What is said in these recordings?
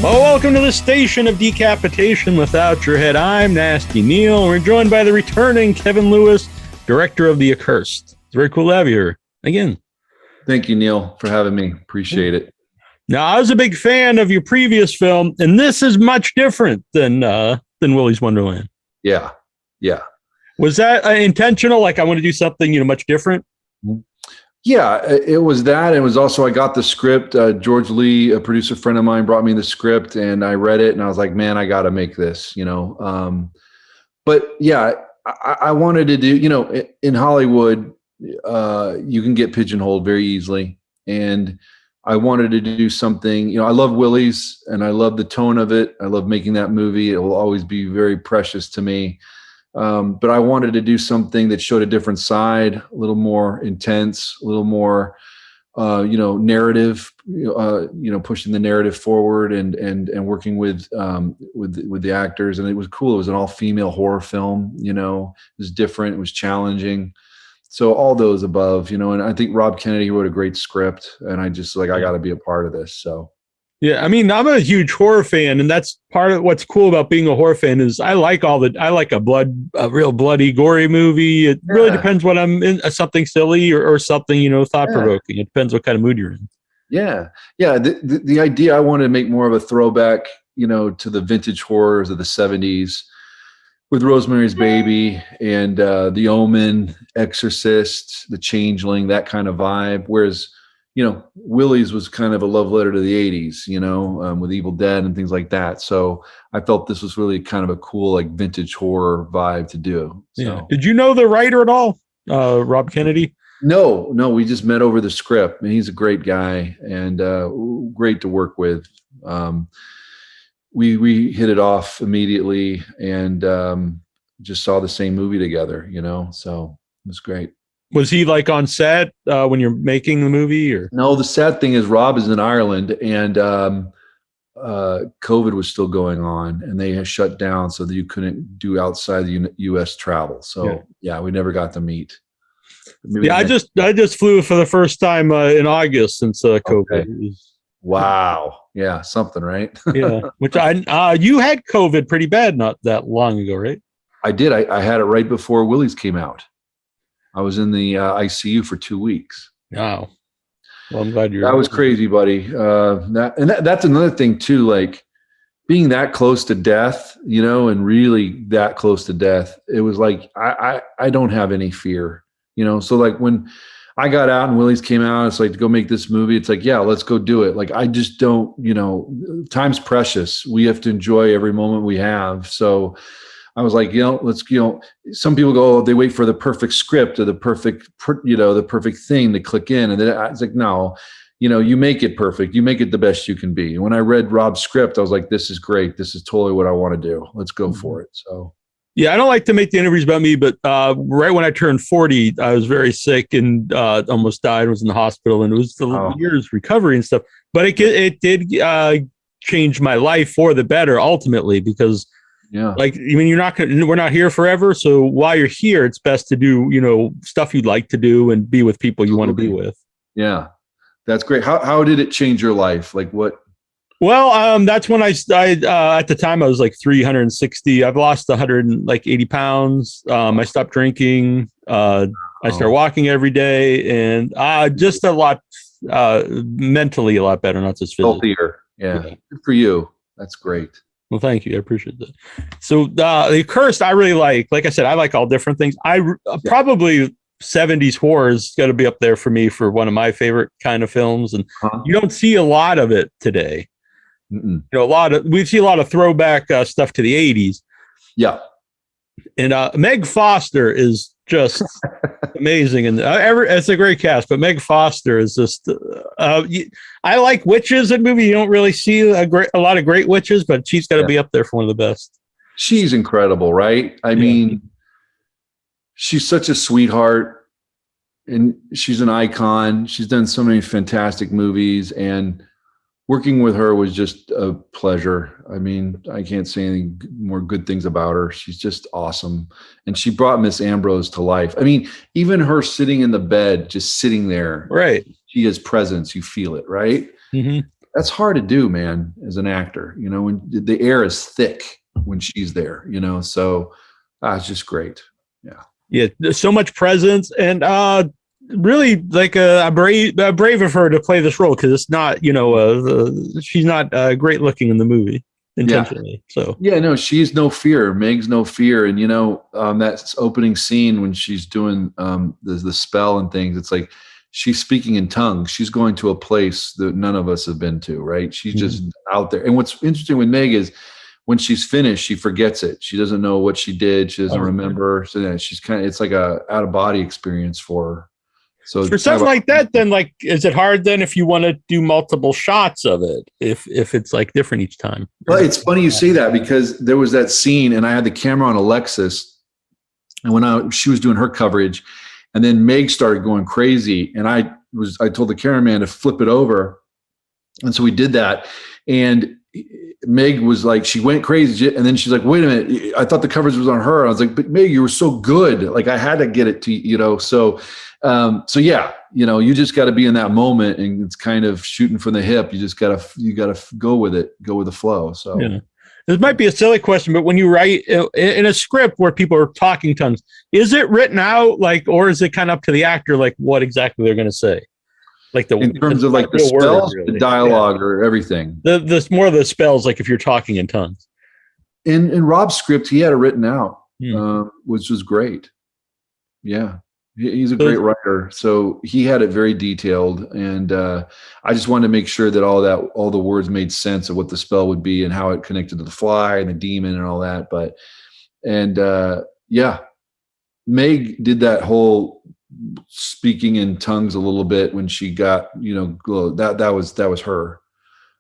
Well, welcome to the station of decapitation without your head. I'm Nasty Neal. We're joined by the returning Kevin Lewis, director of The Accursed. It's very cool to have you here again. Thank you, Neal, for having me. Appreciate it. Now, I was a big fan of your previous film, and this is much different than Willy's Wonderland. Yeah. Was that intentional? Like, I want to do something, much different? Yeah, it was that. It was also, I got the script. George Lee, a producer friend of mine, brought me the script, and I read it, and I was like, man, I got to make this, But yeah, I wanted to do, in Hollywood, you can get pigeonholed very easily. And I wanted to do something, I love Willy's and I love the tone of it. I love making that movie. It will always be very precious to me. But I wanted to do something that showed a different side, a little more intense, a little more, narrative, pushing the narrative forward and working with the actors. And it was cool. It was an all-female horror film, it was different. It was challenging. So all those above, and I think Rob Kennedy wrote a great script, and I just I got to be a part of this. So. Yeah, I mean, I'm a huge horror fan, and that's part of what's cool about being a horror fan is I like a real bloody, gory movie. It really depends what I'm in, something silly or something, thought-provoking. It depends what kind of mood you're in. Yeah. The idea, I wanted to make more of a throwback, to the vintage horrors of the 70s with Rosemary's Baby and The Omen, Exorcist, The Changeling, that kind of vibe. Whereas Willy's was kind of a love letter to the 80s, with Evil Dead and things like that. So I felt this was really kind of a cool, vintage horror vibe to do. So. Yeah. Did you know the writer at all, Rob Kennedy? No, we just met over the script. And he's a great guy and great to work with. We hit it off immediately and just saw the same movie together, so it was great. Was he on set when you're making the movie or? No, the sad thing is Rob is in Ireland and COVID was still going on and they had shut down so that you couldn't do outside the US travel. So yeah, we never got to meet. I just flew for the first time in August since COVID. Okay. Wow. Yeah. Something, right? Yeah. Which you had COVID pretty bad not that long ago, right? I did. I had it right before Willy's came out. I was in the ICU for 2 weeks. Wow. Well, I'm glad that was crazy, buddy. That's another thing too, being that close to death, and really that close to death. It was I don't have any fear, So when I got out and Willy's came out, it's to go make this movie. It's yeah, let's go do it. I just don't, time's precious. We have to enjoy every moment we have. So I was let's, some people go, they wait for the perfect script or the perfect thing to click in. And then I was no, you make it perfect. You make it the best you can be. And when I read Rob's script, I was this is great. This is totally what I want to do. Let's go for it. So. Yeah, I don't like to make the interviews about me, but right when I turned 40, I was very sick and almost died. I was in the hospital, and it was the years recovery and stuff. But it did change my life for the better ultimately because, we're not here forever. So while you're here, it's best to do stuff you'd like to do and be with people you want to be with. Yeah, that's great. How did it change your life? What? Well, that's when I at the time I was 360. I've lost 180 pounds. I stopped drinking. I started walking every day, and just a lot mentally a lot better, not just physically. Healthier. Yeah. Good for you. That's great. Well, thank you. I appreciate that. So The Accursed, I really like. Like I said, I like all different things. Probably 70s horror has got to be up there for me for one of my favorite kind of films, and you don't see a lot of it today. We see a lot of throwback stuff to the 80s. Yeah. And Meg Foster is just amazing. And it's a great cast, but Meg Foster is just, I like witches in movie. You don't really see a lot of great witches, but she's got to be up there for one of the best. She's incredible, right? I mean, she's such a sweetheart and she's an icon. She's done so many fantastic movies, and working with her was just a pleasure. I mean, I can't say any more good things about her. She's just awesome. And she brought Miss Ambrose to life. I mean, even her sitting in the bed, just sitting there. Right. She has presence. You feel it, right? Mm-hmm. that's hard to do, man, as an actor, you know, when the air is thick when she's there, you know, so it's just great. Yeah. Yeah. There's so much presence, and really like brave of her to play this role, because it's not, you know, she's not great looking in the movie intentionally. Yeah. So yeah, no, she's no fear. Meg's no fear. And you know, that opening scene when she's doing the spell and things, it's like she's speaking in tongues. She's going to a place that none of us have been to, right? She's just out there. And what's interesting with Meg is when she's finished, she forgets it. She doesn't know what she did. She doesn't remember. So yeah, she's kind of, it's like a out of body experience for her. So for something like that, then like, is it hard then if you want to do multiple shots of it, if it's like different each time? Well, it's funny you say that, because there was that scene and I had the camera on Alexis, and when she was doing her coverage, and then Meg started going crazy, and I told the cameraman to flip it over. And so we did that. And Meg was like, she went crazy. And then she's like, wait a minute, I thought the coverage was on her. I was like, but Meg, you were so good. Like I had to get it to you, you know? So yeah, you know, you just got to be in that moment, and it's kind of shooting from the hip. You just got to go with it, go with the flow. So yeah. This might be a silly question, but when you write in a script where people are talking tongues, is it written out, like, or is it kind of up to the actor, like what exactly they're going to say? Like in terms of like the spells, really. The dialogue, or everything. The more of the spells, like if you're talking in tongues. In Rob's script, he had it written out, which was great. Yeah, he's a great writer, so he had it very detailed, and I just wanted to make sure that all the words made sense of what the spell would be and how it connected to the fly and the demon and all that. Yeah, Meg did that whole speaking in tongues a little bit when she got, you know, that was her,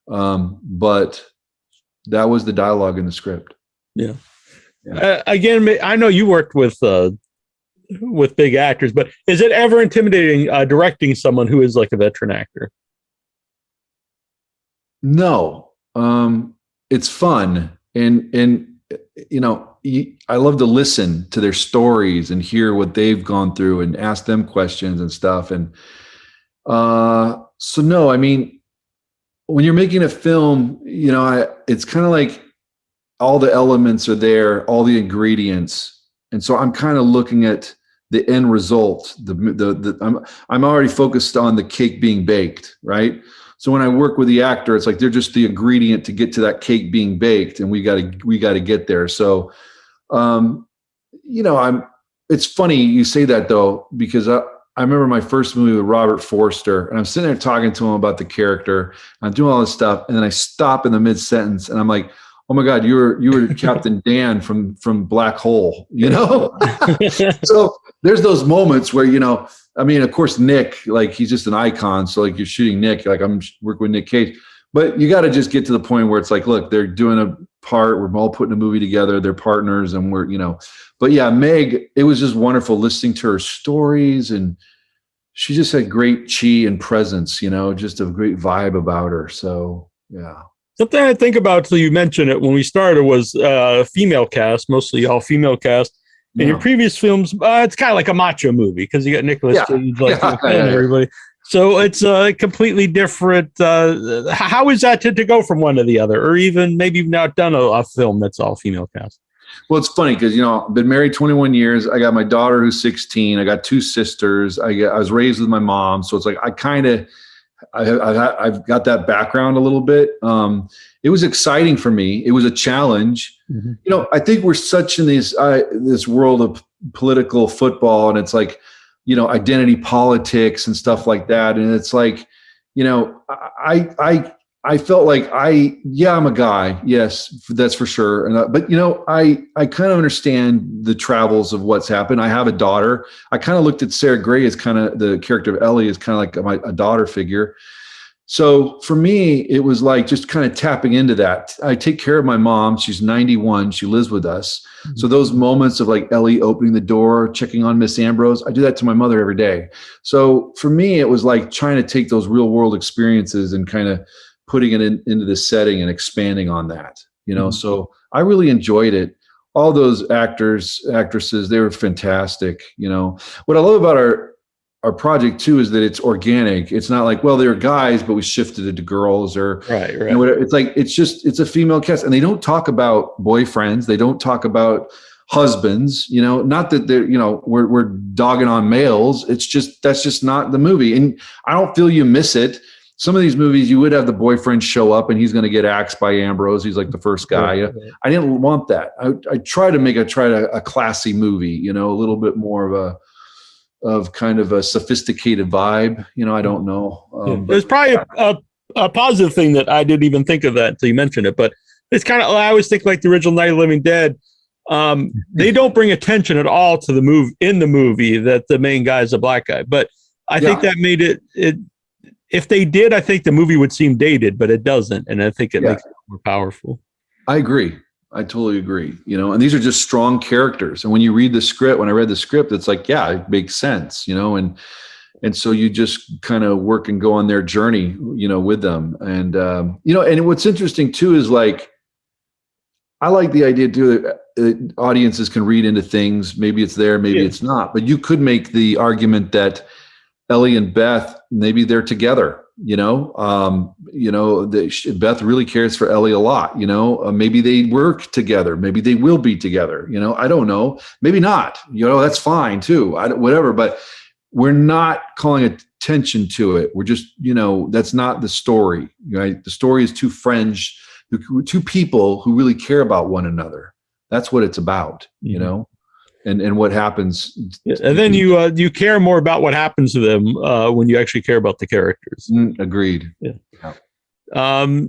but that was the dialogue in the script. Yeah. Again, I know you worked with big actors, but is it ever intimidating directing someone who is like a veteran actor? No, it's fun, and you know, I love to listen to their stories and hear what they've gone through and ask them questions and stuff. And so no, I mean, when you're making a film, you know, it's kind of like all the elements are there, all the ingredients. And so I'm kind of looking at the end result. I'm already focused on the cake being baked, right? So when I work with the actor, it's like they're just the ingredient to get to that cake being baked, and we got to get there. So, you know, it's funny you say that though, because I remember my first movie with Robert Forster, and I'm sitting there talking to him about the character. I'm doing all this stuff, and then I stop in the mid sentence, and I'm like, "Oh my God, you were Captain Dan from Black Hole," you know? So there's those moments where, you know, I mean, of course, Nic, like he's just an icon. So like you're shooting Nic, like I'm working with Nic Cage, but you got to just get to the point where it's like, look, they're doing a part. We're all putting a movie together. They're partners, and we're, you know, but yeah, Meg, it was just wonderful listening to her stories, and she just had great chi and presence, you know, just a great vibe about her. So yeah. Something I think about till you mentioned it when we started was female cast, mostly all female cast. In your previous films, it's kind of like a macho movie because you got Nicolas Cage, like and everybody. So it's completely different. How is that to go from one to the other, or even maybe you've not done a film that's all female cast? Well, it's funny because, you know, I've been married 21 years. I got my daughter who's 16. I got two sisters. I was raised with my mom, so it's like I've got that background a little bit. It was exciting for me. It was a challenge. Mm-hmm. You know, I think we're such in this world of political football, and it's like, you know, identity politics and stuff like that. And it's like, you know, I felt like I'm a guy. Yes, that's for sure. And but you know, I kind of understand the travels of what's happened. I have a daughter. I kind of looked at Sarah Gray as kind of the character of Elly as kind of like a daughter figure. So for me, it was like just kind of tapping into that. I take care of my mom. She's 91. She lives with us. Mm-hmm. So those moments of like Elly opening the door, checking on Miss Ambrose, I do that to my mother every day. So for me, it was like trying to take those real world experiences and kind of putting it into this setting and expanding on that, you know? Mm-hmm. So I really enjoyed it. All those actors, actresses, they were fantastic. You know, what I love about our project too is that it's organic. It's not like, well, they're guys, but we shifted it to girls or right. You know, it's like it's a female cast, and they don't talk about boyfriends. They don't talk about husbands. You know, not that they're, you know, we're dogging on males. It's just that's just not the movie, and I don't feel you miss it. Some of these movies, you would have the boyfriend show up and he's going to get axed by Ambrose. He's like the first guy. Right. I didn't want that. I try to make a classy movie, you know, a little bit more of kind of a sophisticated vibe. You know, I don't know. There's probably a positive thing that I didn't even think of that until you mentioned it, but it's kind of, I always think like the original Night of the Living Dead. They don't bring attention at all to the movie that the main guy is a black guy, but I think that made it if they did, I think the movie would seem dated, but it doesn't. And I think it makes it more powerful. I agree. I totally agree. You know, and these are just strong characters. And when you read the script, when I read the script, it's like, yeah, it makes sense, you know, and so you just kind of work and go on their journey, you know, with them. And, you know, and what's interesting too, is like, I like the idea too that audiences can read into things. Maybe it's there, maybe it's not, but you could make the argument that Elly and Beth, maybe they're together, you know, Beth really cares for Elly a lot, you know, maybe they work together. Maybe they will be together. You know, I don't know, maybe not, you know, that's fine too. Whatever, but we're not calling attention to it. We're just, you know, that's not the story, right? The story is two friends, two people who really care about one another. That's what it's about, you know? And what happens. And then you care more about what happens to them when you actually care about the characters. Agreed. Yeah.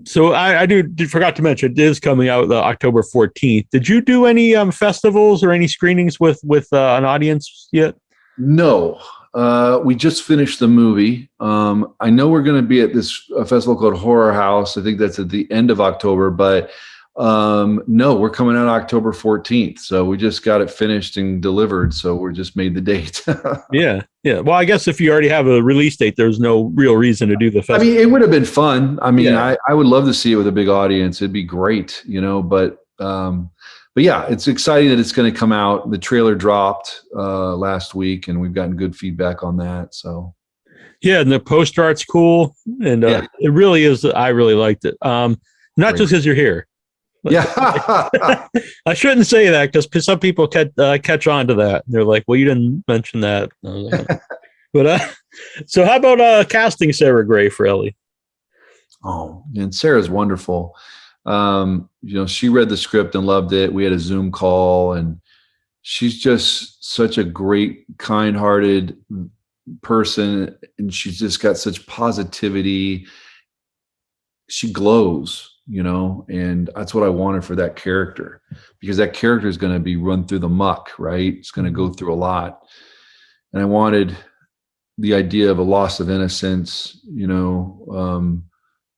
So I forgot to mention, it is coming out October 14th. Did you do any festivals or any screenings with an audience yet? No. We just finished the movie. I know we're going to be at this festival called Horror House. I think that's at the end of October, but no, we're coming out October 14th. So we just got it finished and delivered. So we're just made the date. Yeah. Well, I guess if you already have a release date, there's no real reason to do the festival. I mean, it would have been fun. I mean, I would love to see it with a big audience. It'd be great, you know, but yeah, it's exciting that it's going to come out. The trailer dropped last week and we've gotten good feedback on that. So yeah. And the poster art's cool. And it really is. I really liked it. Not just because you're here. Yeah, I shouldn't say that because some people catch on to that. They're like, "Well, you didn't mention that." But so how about casting Sarah Gray for Elly? Oh, and Sarah's wonderful. You know, she read the script and loved it. We had a Zoom call, and she's just such a great, kind-hearted person, and she's just got such positivity. She glows. You know, and that's what I wanted for that character, because that character is going to be run through the muck, right? It's going to go through a lot. And I wanted the idea of a loss of innocence, you know,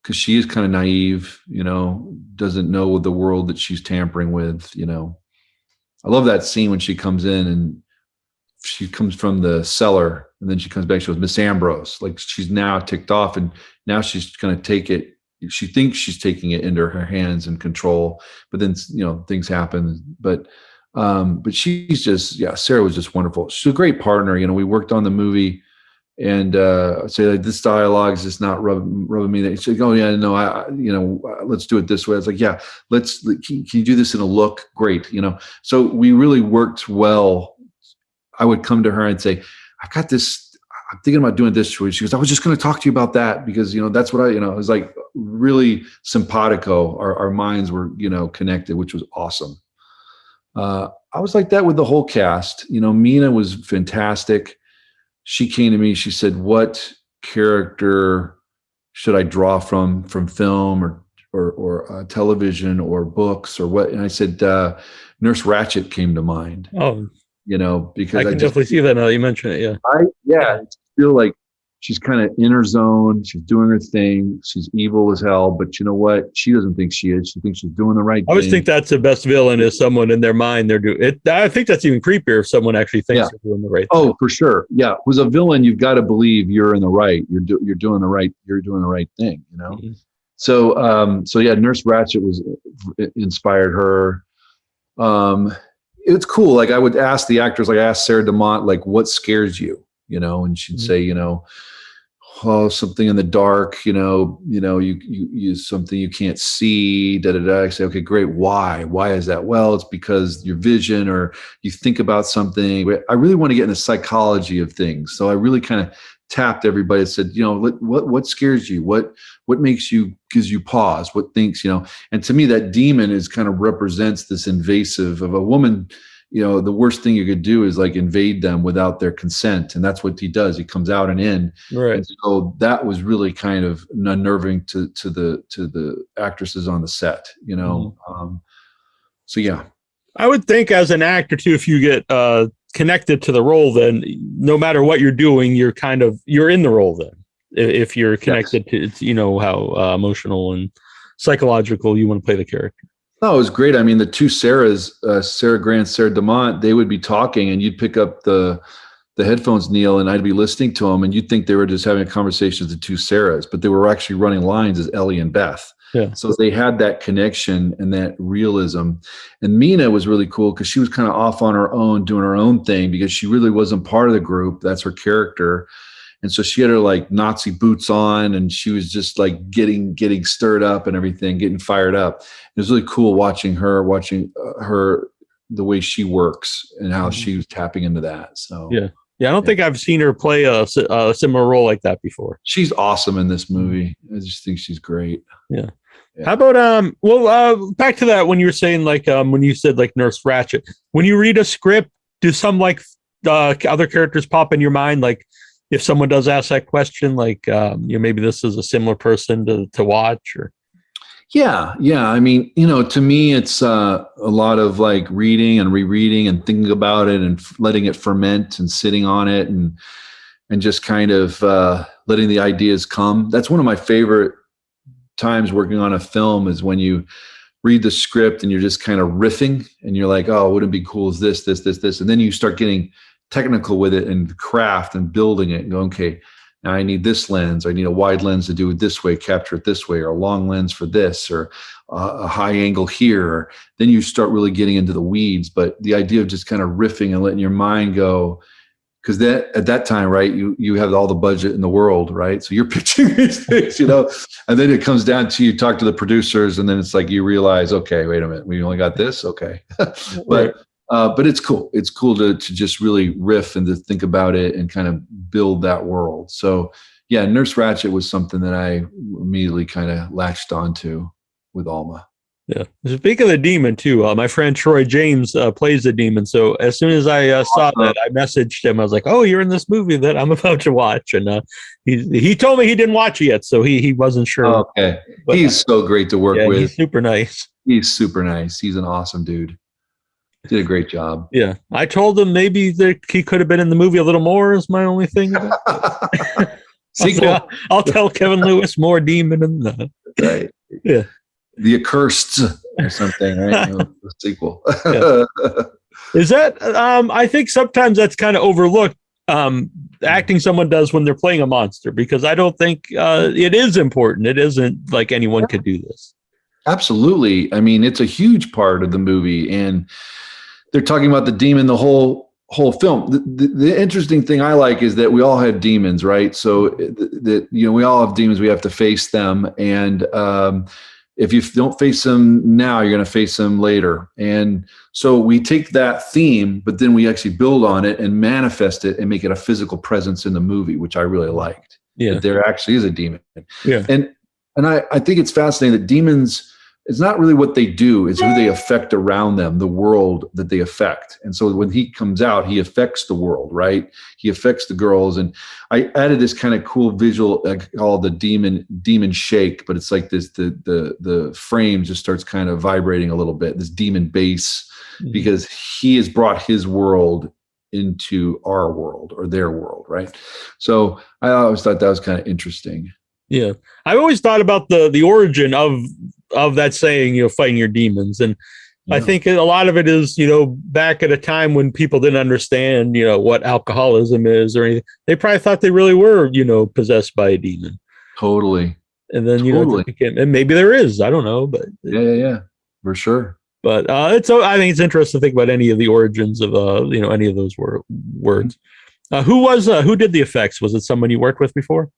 because she is kind of naive, you know, doesn't know the world that she's tampering with, you know. I love that scene when she comes in and she comes from the cellar and then she comes back, she goes, Miss Ambrose, like she's now ticked off and now she's going to take it. She thinks she's taking it into her hands and control, but then, you know, things happen. But she's just, Sarah was just wonderful. She's a great partner. You know, we worked on the movie and say like, this dialogue is just not rubbing me. She's like, oh yeah, no, let's do it this way. I was like, yeah, can you do this in a look? Great. You know, so we really worked well. I would come to her and say, I've got this, I'm thinking about doing this. She goes, I was just going to talk to you about that because, you know, that's what it was like really simpatico. Our minds were, you know, connected, which was awesome. I was like that with the whole cast. You know, Mena was fantastic. She came to me, she said, what character should I draw from film or television or books or what? And I said, Nurse Ratched came to mind. Oh, you know, because I can definitely see that now that you mention it. Yeah. I feel like she's kind of in her zone. She's doing her thing. She's evil as hell, but you know what? She doesn't think she is. She thinks she's doing the right thing. I always think that's the best villain is someone in their mind. They're doing it. I think that's even creepier if someone actually thinks they're doing the right thing. Oh, for sure. Yeah. Who's a villain, you've got to believe you're in the right. You're doing the right thing, you know? Mm-hmm. So yeah, Nurse Ratched inspired her. It's cool. Like I would ask the actors, like I asked Sarah DeMont, like, what scares you? and she'd say, oh, something in the dark, you something you can't see, da da da. I say, okay, great. Why is that? Well, it's because your vision, or you think about something. I really want to get in the psychology of things. So I really kind of tapped everybody and said, what scares you? What makes you, gives you pause? What thinks, and to me, that demon is kind of represents this invasive of a woman. The worst thing you could do is like invade them without their consent. And that's what he does. He comes out and in. Right. And so that was really kind of unnerving to the actresses on the set, so yeah. I would think as an actor too, if you get connected to the role, then no matter what you're doing, you're in the role then. If you're connected to, how emotional and psychological you want to play the character. Oh, it was great. I mean, the two Sarahs, Sarah Grant, Sarah DeMont, they would be talking and you'd pick up the headphones, Neal, and I'd be listening to them and you'd think they were just having a conversation with the two Sarahs, but they were actually running lines as Elly and Beth. Yeah. So they had that connection and that realism. And Mena was really cool because she was kind of off on her own, doing her own thing because she really wasn't part of the group. That's her character. And so she had her like Nazi boots on and she was just like getting stirred up and everything, getting fired up. It was really cool watching her, the way she works and how she was tapping into that. So yeah. I don't think I've seen her play a similar role like that before. She's awesome in this movie. I just think she's great. Yeah. How about back to that when you were saying like when you said like Nurse Ratched, when you read a script, do some like other characters pop in your mind? Like if someone does ask that question, like maybe this is a similar person to watch or. Yeah. I mean, to me, it's a lot of like reading and rereading and thinking about it and letting it ferment and sitting on it and just kind of letting the ideas come. That's one of my favorite times working on a film is when you read the script and you're just kind of riffing and you're like, oh, wouldn't it be cool as this. And then you start getting technical with it and craft and building it and go, okay, now I need this lens. I need a wide lens to do it this way, capture it this way, or a long lens for this, or a high angle here. Then you start really getting into the weeds. But the idea of just kind of riffing and letting your mind go, because at that time, right, you have all the budget in the world, right? So you're pitching these things, and then it comes down to you talk to the producers, and then it's like you realize, okay, wait a minute, we only got this, okay, but it's cool. It's cool to just really riff and to think about it and kind of build that world. So yeah, Nurse Ratched was something that I immediately kind of latched onto with Alma. Yeah. Speaking of the demon too, my friend Troy James plays the demon. So as soon as I saw that, I messaged him. I was like, "Oh, you're in this movie that I'm about to watch," and he told me he didn't watch it yet, so he wasn't sure. Okay, but he's so great to work with. He's super nice. He's super nice. He's an awesome dude. Did a great job. Yeah, I told him maybe he could have been in the movie a little more. Is my only thing. Sequel. I'll tell Kevin Lewis more demon than that. Right. Yeah. The Accursed or something, right? The sequel. Yeah. Is that? I think sometimes that's kind of overlooked. Acting someone does when they're playing a monster, because I don't think it is important. It isn't like anyone could do this. Absolutely. I mean, it's a huge part of the movie, and they're talking about the demon the whole film. The interesting thing I like is that we all have demons, right? So that we all have demons. We have to face them, and if you don't face them now, you're going to face them later. And so we take that theme, but then we actually build on it and manifest it and make it a physical presence in the movie, which I really liked. Yeah, that there actually is a demon. Yeah, and I think it's fascinating that demons, it's not really what they do, it's who they affect around them, the world that they affect. And so when he comes out, he affects the world, right? He affects the girls. And I added this kind of cool visual called the demon shake, but it's like this, the frame just starts kind of vibrating a little bit, this demon bass, because he has brought his world into our world or their world, right? So I always thought that was kind of interesting. Yeah, I've always thought about the origin of that saying, fighting your demons, and I think a lot of it is, back at a time when people didn't understand, what alcoholism is or anything. They probably thought they really were, possessed by a demon. Totally. And then and maybe there is, I don't know, but yeah, for sure. But I think it's interesting to think about any of the origins of any of those words. Who did the effects? Was it someone you worked with before?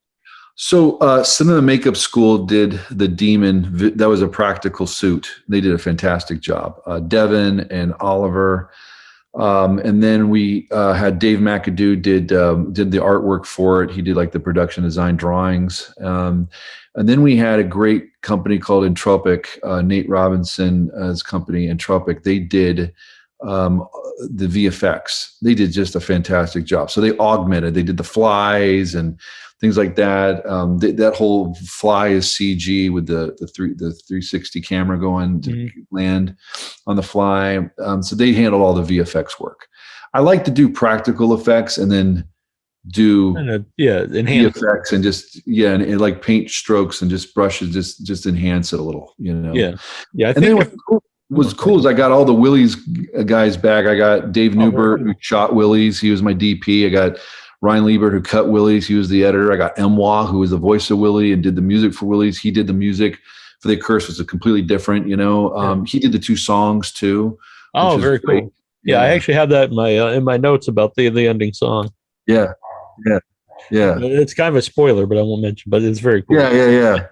So Cinema Makeup School did the demon. That was a practical suit. They did a fantastic job. Devin and Oliver. And then we had Dave McAdoo did the artwork for it. He did like the production design drawings. And then we had a great company called Entropic, Nate Robinson's company, Entropic. They did the VFX. They did just a fantastic job. So they augmented. They did the flies and things like that. That whole fly is CG with the 360 camera going to land on the fly. So they handled all the VFX work. I like to do practical effects and then do enhance VFX and just and like paint strokes and just brushes, just enhance it a little, you know. I think what's cool is I got all the Willy's guys back. I got Dave Newbert who shot Willy's. He was my DP. I got Ryan Liebert who cut Willy's. He was the editor. I got Emwa who was the voice of Willy and did the music for Willy's. He did the music for the Accursed, which is completely different, you know. He did the 2 songs too. Oh, very cool. Yeah, I actually have that in my notes about the ending song. Yeah. It's kind of a spoiler, but I won't mention. But it's very cool. Yeah.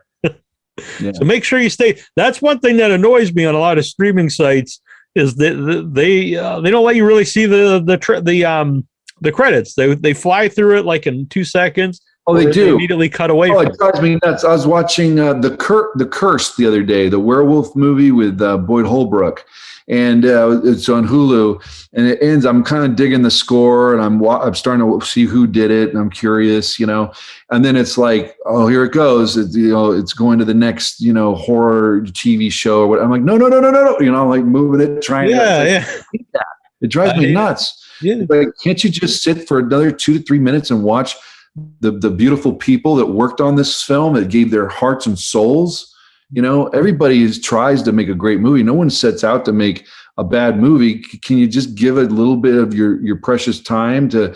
So make sure you stay. That's one thing that annoys me on a lot of streaming sites is that they don't let you really see the credits. They fly through it like in 2 seconds. Oh, they do. They immediately cut away. Oh, it drives me nuts. I was watching the Curse the other day, the werewolf movie with Boyd Holbrook, and it's on Hulu. And it ends. I'm kind of digging the score, and I'm starting to see who did it, and I'm curious, you know. And then it's like, oh, here it goes. It's going to the next, horror TV show or what. I'm like, no. I'm like moving it, trying. It drives me nuts. Yeah. Like, can't you just sit for another 2 to 3 minutes and watch the beautiful people that worked on this film, that gave their hearts and souls? Everybody tries to make a great movie. No one sets out to make a bad movie. Can you just give a little bit of your precious time to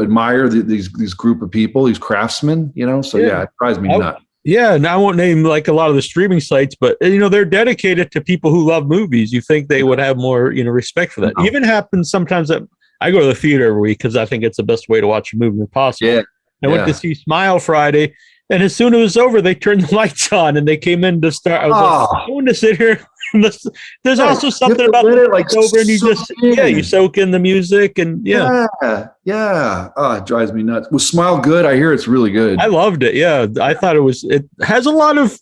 admire these group of people, these craftsmen? So it drives me nuts. Yeah, and I won't name like a lot of the streaming sites, but they're dedicated to people who love movies. You think they would have more, respect for that. No. Even happens sometimes that I go to the theater every week because I think it's the best way to watch a movie possible. Yeah. I went to see Smile Friday, and as soon as it was over, they turned the lights on and they came in to start. I was like, I want to sit here. There's also something about it, like over, and you soak in the music, and yeah. Oh, it drives me nuts. Was Smile good? I hear it's really good. I loved it. Yeah, I thought it has a lot of.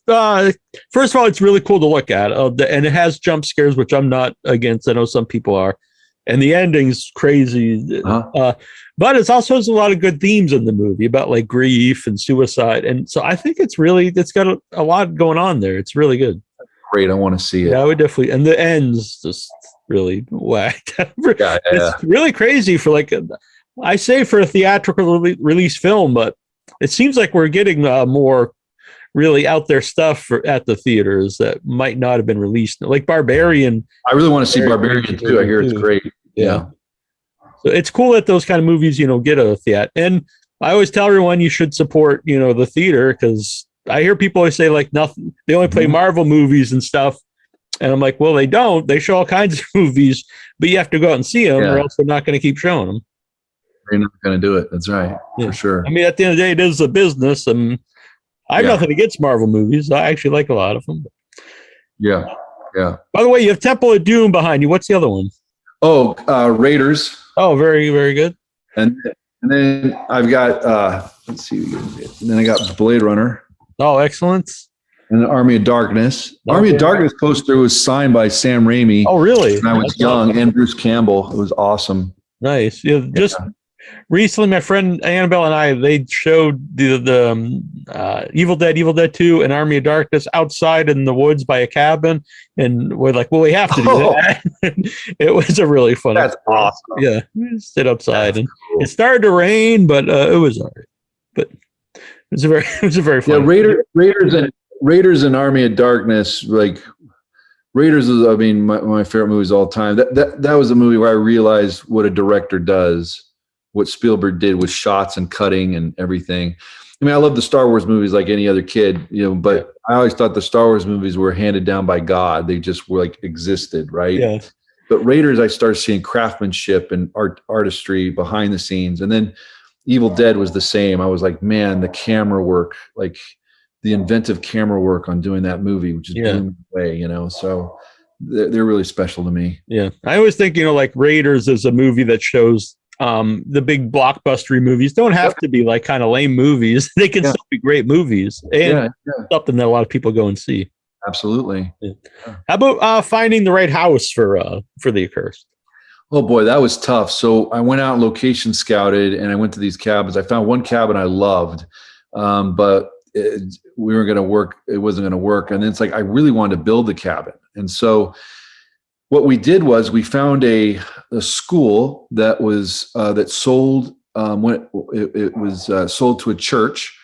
First of all, it's really cool to look at, and it has jump scares, which I'm not against. I know some people are, and the ending's crazy. But it also has a lot of good themes in the movie about like grief and suicide, and so I think it's got a lot going on there. It's really good. Great, I want to see it. Yeah, I would definitely. And the end's just really whacked. It's really crazy for I say for a theatrical release film, but it seems like we're getting more really out there stuff at the theaters that might not have been released. Like Barbarian. I really want to see Barbarian too. I hear it's great. Yeah. So it's cool that those kind of movies, get a theater. And I always tell everyone you should support, the theater, because I hear people always say like nothing. They only play Marvel movies and stuff. And I'm like, well, they don't. They show all kinds of movies, but you have to go out and see them or else they're not going to keep showing them. They're not going to do it. That's right. For sure. I mean, at the end of the day, it is a business. And I have nothing against Marvel movies. I actually like a lot of them. Yeah. By the way, you have Temple of Doom behind you. What's the other one? Oh, Raiders. Oh, very, very good. And then I've got, let's see. And then I got Blade Runner. Oh, excellent. And the Army of Darkness. Army of Darkness poster was signed by Sam Raimi. Oh, really? When I was young, and Bruce Campbell. It was awesome. Nice. Recently, my friend Annabelle and they showed the Evil Dead 2 and Army of Darkness outside in the woods by a cabin, and we're like, well, we have to do that. It was a really fun. That's awesome. Yeah, we sit outside, and it started to rain, but it was all right. But it was a very fun. Yeah, Raiders and Army of Darkness, like Raiders is, my favorite movies all time. That was a movie where I realized what a director does. What Spielberg did with shots and cutting and everything. I mean, I love the Star Wars movies like any other kid, but I always thought the Star Wars movies were handed down by God. They just were existed, right? Yeah. But Raiders, I started seeing craftsmanship and artistry behind the scenes. And then Evil Dead was the same. I was like, man, the camera work, like the inventive camera work on doing that movie, which is blew me away, you know. So they're really special to me. Yeah. I always think, you know, like Raiders is a movie that shows the big blockbustery movies don't have to be like kind of lame movies. They can still be great movies and something that a lot of people go and see. Absolutely. Yeah. How about finding the right house for the Accursed? Oh boy, that was tough. So I went out and location scouted, and I went to these cabins. I found one cabin I loved, but we were going to work. It wasn't going to work. And then it's like, I really wanted to build the cabin. And so what we did was we found a school that was that sold when it was sold to a church.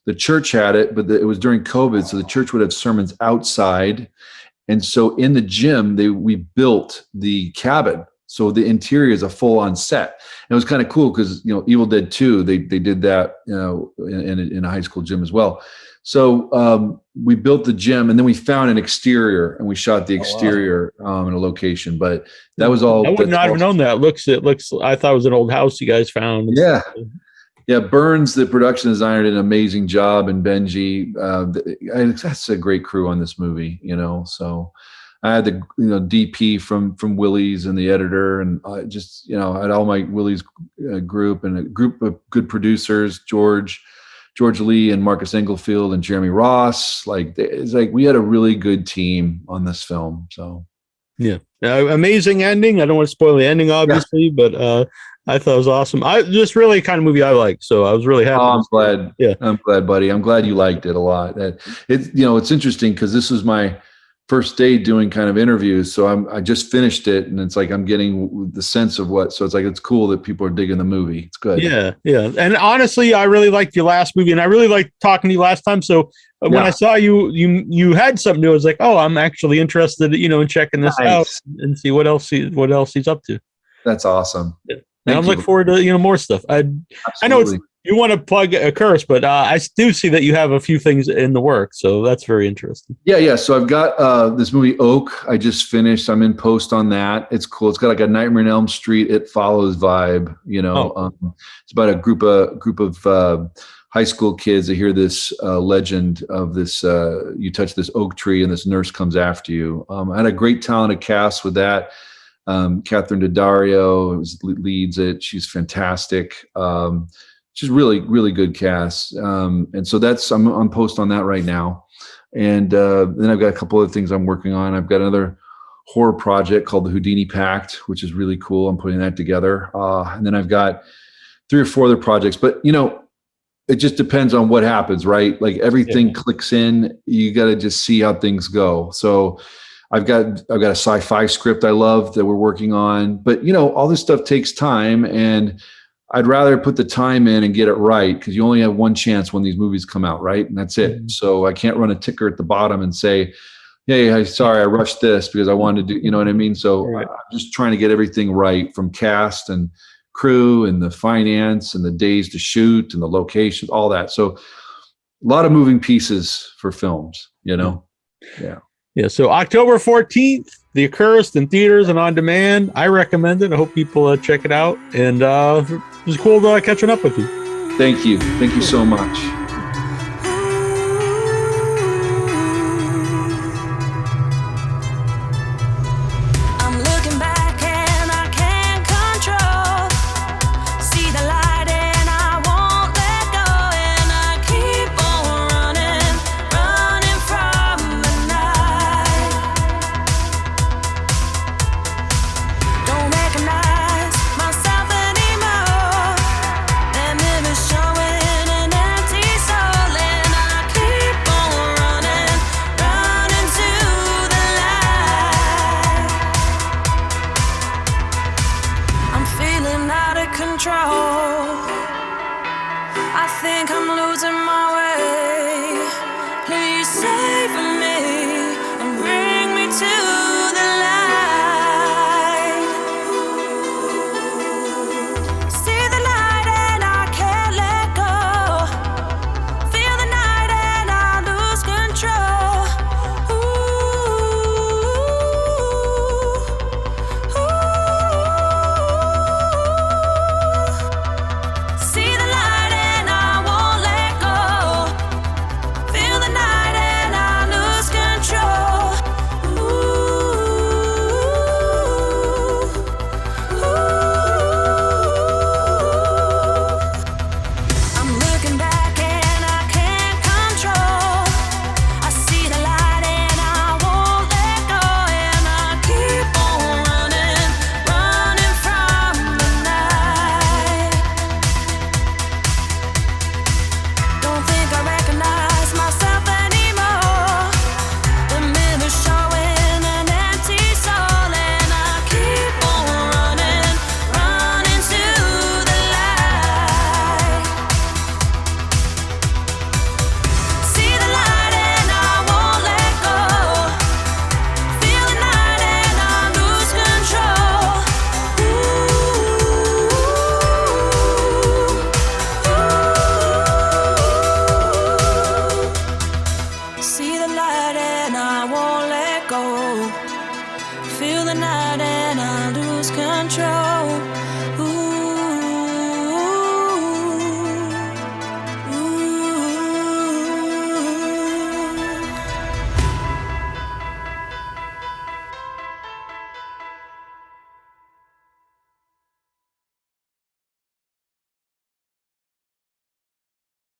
The church had it, but it was during COVID, so the church would have sermons outside. And so in the gym, we built the cabin. So the interior is a full-on set. And it was kind of cool because, you know, Evil Dead 2, they did that, you know, in a high school gym as well. So we built the gym, and then we found an exterior, and we shot the exterior in a location. But that was all. I would not have known that. It looks. I thought it was an old house you guys found. Yeah. Yeah, Burns, the production designer, did an amazing job, and Benji. That's a great crew on this movie, you know. So I had the DP from Willy's and the editor, and I just I had all my Willy's group and a group of good producers, George Lee and Marcus Englefield and Jeremy Ross. It's like we had a really good team on this film. So yeah, amazing ending. I don't want to spoil the ending, obviously, but. I thought it was awesome. Just really kind of movie I like, so I was really happy. I'm glad. Yeah, I'm glad, buddy. I'm glad you liked it a lot. It's interesting because this was my first day doing kind of interviews, so I just finished it, and it's like I'm getting the sense of what. So it's like it's cool that people are digging the movie. It's good. Yeah. And honestly, I really liked your last movie, and I really liked talking to you last time. So when I saw you had something new, I was like, oh, I'm actually interested, in checking this out and see what else he's up to. That's awesome. Yeah. And I'm looking forward to more stuff. I know you want to plug Accursed, but I do see that you have a few things in the work, so that's very interesting. Yeah. So I've got this movie Oak. I just finished. I'm in post on that. It's cool. It's got like a Nightmare on Elm Street, It Follows vibe. It's about a group of high school kids that hear this legend of this. You touch this oak tree, and this nurse comes after you. I had a great talented cast with that. Catherine Daddario leads it. She's fantastic. She's really, really good cast. And so I'm on post on that right now. And then I've got a couple of things I'm working on. I've got another horror project called The Houdini Pact, which is really cool. I'm putting that together. And then I've got 3 or 4 other projects, but it just depends on what happens, right? Like everything clicks in. You got to just see how things go. So I've got a sci-fi script I love that we're working on, but all this stuff takes time, and I'd rather put the time in and get it right, because you only have one chance when these movies come out, right? And that's it. Mm-hmm. So I can't run a ticker at the bottom and say, "Hey, sorry, I rushed this because I wanted to do," you know what I mean? So I'm just trying to get everything right, from cast and crew and the finance and the days to shoot and the locations, all that. So a lot of moving pieces for films, Yeah. Yeah, so October 14th, The Accursed in theaters and on demand. I recommend it. I hope people check it out. And it was cool catching up with you. Thank you. Thank you so much. Showing an empty Feel the night and I lose control.